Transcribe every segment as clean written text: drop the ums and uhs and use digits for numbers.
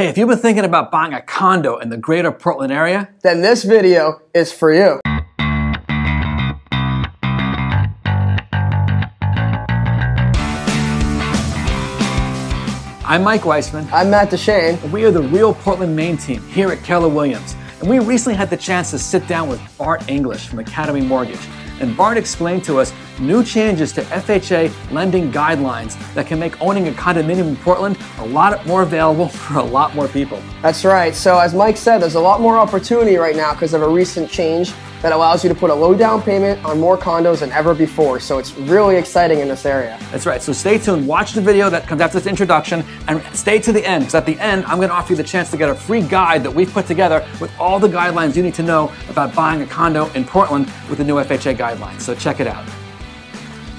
Hey, if you've been thinking about buying a condo in the Greater Portland area, then this video is for you. I'm Mike Weisman. I'm Matt Dechaine. And we are the Real Portland Maine team here at Keller Williams. And we recently had the chance to sit down with Bart English from Academy Mortgage. And Bart explained to us new changes to FHA lending guidelines that can make owning a condominium in Portland a lot more available for a lot more people. That's right. So as Mike said, there's a lot more opportunity right now because of a recent change that allows you to put a low down payment on more condos than ever before. So it's really exciting in this area. That's right. So stay tuned. Watch the video that comes after this introduction and stay to the end, because at the end, I'm going to offer you the chance to get a free guide that we've put together with all the guidelines you need to know about buying a condo in Portland with the new FHA guidelines. So check it out.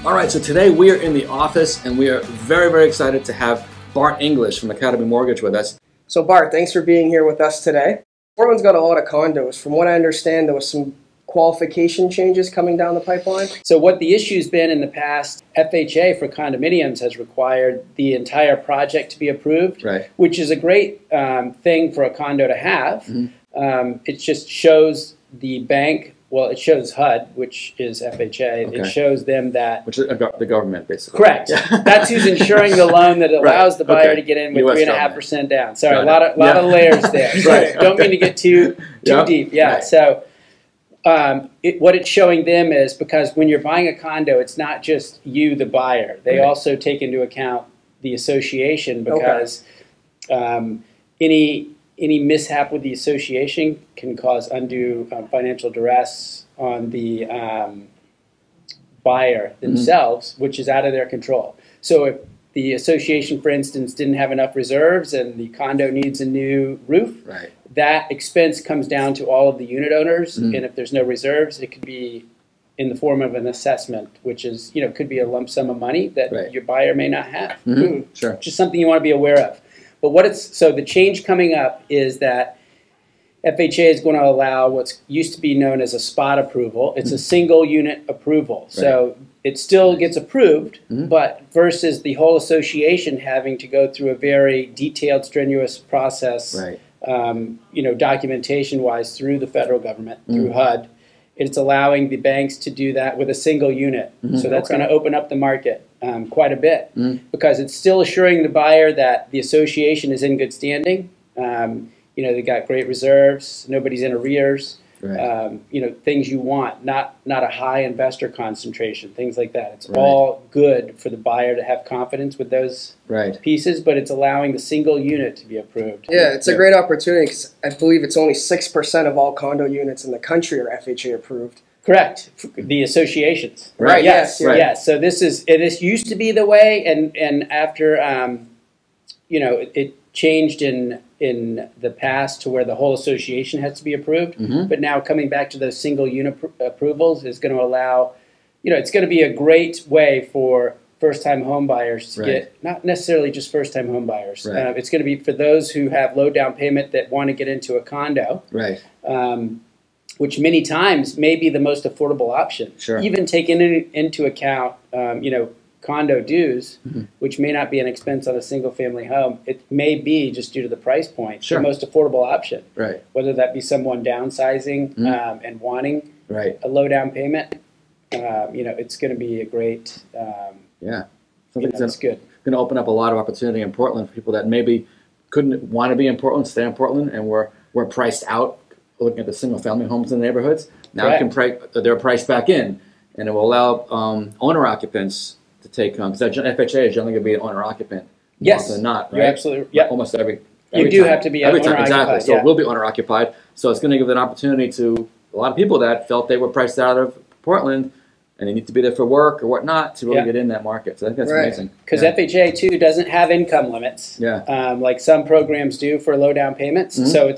All right, so today we are in the office and we are very, very excited to have Bart English from Academy Mortgage with us. So Bart, thanks for being here with us today. Portland's got a lot of condos. From what I understand, there was some qualification changes coming down the pipeline. So what the issue's been in the past, FHA for condominiums has required the entire project to be approved, right, which is a great thing for a condo to have. Mm-hmm. It just shows the bank, well, it shows HUD, which is FHA. Okay. It shows them that... Which is the government, basically. Correct. That's who's insuring the loan that allows the buyer to get in with 3.5% down. Sorry, a lot of layers there. Right. Don't mean to get too deep. Yeah, right. So... what it's showing them is, because when you're buying a condo, it's not just you, the buyer. They also take into account the association, because any mishap with the association can cause undue financial duress on the buyer themselves, which is out of their control. So if the association, for instance, didn't have enough reserves and the condo needs a new roof, that expense comes down to all of the unit owners. And if there's no reserves, it could be in the form of an assessment, which is, could be a lump sum of money that your buyer may not have. Sure. Just something you want to be aware of. But so the change coming up is that FHA is going to allow what's used to be known as a spot approval. It's a single unit approval. So it still gets approved, but versus the whole association having to go through a very detailed, strenuous process, documentation-wise through the federal government, through HUD, it's allowing the banks to do that with a single unit. So that's going to open up the market quite a bit, because it's still assuring the buyer that the association is in good standing. They got great reserves, nobody's in arrears. Things you want, not a high investor concentration, things like that. It's all good for the buyer to have confidence with those pieces, but it's allowing the single unit to be approved. Yeah, it's a great opportunity, because I believe it's only 6% of all condo units in the country are FHA approved. Correct. The associations. Right. Yes. Yes. So this used to be the way, and after it changed in the past to where the whole association has to be approved, but now coming back to those single unit approvals is going to allow, it's going to be a great way for first-time home buyers to get, not necessarily just first-time home buyers. It's going to be for those who have low down payment that want to get into a condo, which many times may be the most affordable option. Even taking into account, condo dues, which may not be an expense on a single-family home, it may be, just due to the price point, the most affordable option. Whether that be someone downsizing and wanting a low down payment, it's going to be a great. It's good. Going to open up a lot of opportunity in Portland for people that maybe couldn't want to be in Portland, stay in Portland, and were priced out looking at the single-family homes in the neighborhoods. Now they're priced back in, and it will allow owner occupants to take because FHA is generally going to be an owner occupant more often than not, right? You're absolutely, almost every you do have to be owner occupied. Exactly. So it will be owner occupied. So it's going to give an opportunity to a lot of people that felt they were priced out of Portland and they need to be there for work or whatnot to really get in that market. So I think that's amazing. Because FHA too doesn't have income limits, like some programs do for low down payments. So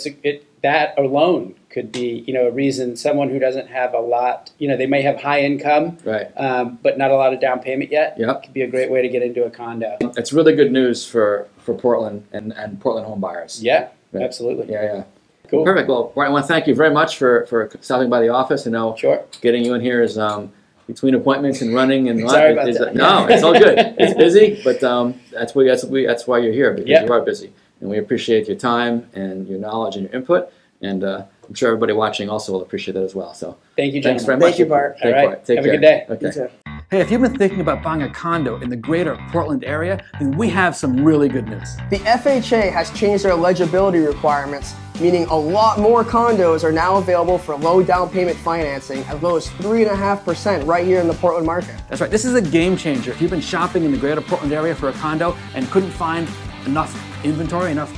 that alone could be, a reason someone who doesn't have a lot, they may have high income, but not a lot of down payment yet. Could be a great way to get into a condo. It's really good news for Portland and Portland home buyers. Absolutely. Cool. Perfect. Well, I want to thank you very much for stopping by the office. I know getting you in here is between appointments and running and sorry about that. No, it's all good. It's busy, but that's why you're here, because you are busy. and we appreciate your time and your knowledge and your input. And I'm sure everybody watching also will appreciate that as well. So thank you, thanks very gentlemen. much. Thank you, Bart. All right. Take Have care. a good day. Okay. Hey, if you've been thinking about buying a condo in the greater Portland area, then we have some really good news. The FHA has changed their eligibility requirements, meaning a lot more condos are now available for low down payment financing, as low as 3.5% right here in the Portland market. That's right. This is a game changer. If you've been shopping in the greater Portland area for a condo and couldn't find enough inventory, enough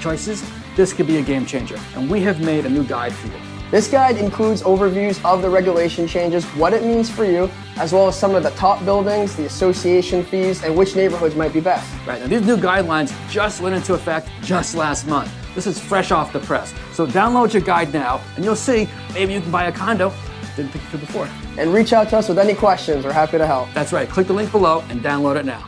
choices, this could be a game changer. And we have made a new guide for you. This guide includes overviews of the regulation changes, what it means for you, as well as some of the top buildings, the association fees, and which neighborhoods might be best. Right, now these new guidelines just went into effect just last month. This is fresh off the press. So download your guide now, and you'll see maybe you can buy a condo didn't think you could before. And reach out to us with any questions. We're happy to help. That's right. Click the link below and download it now.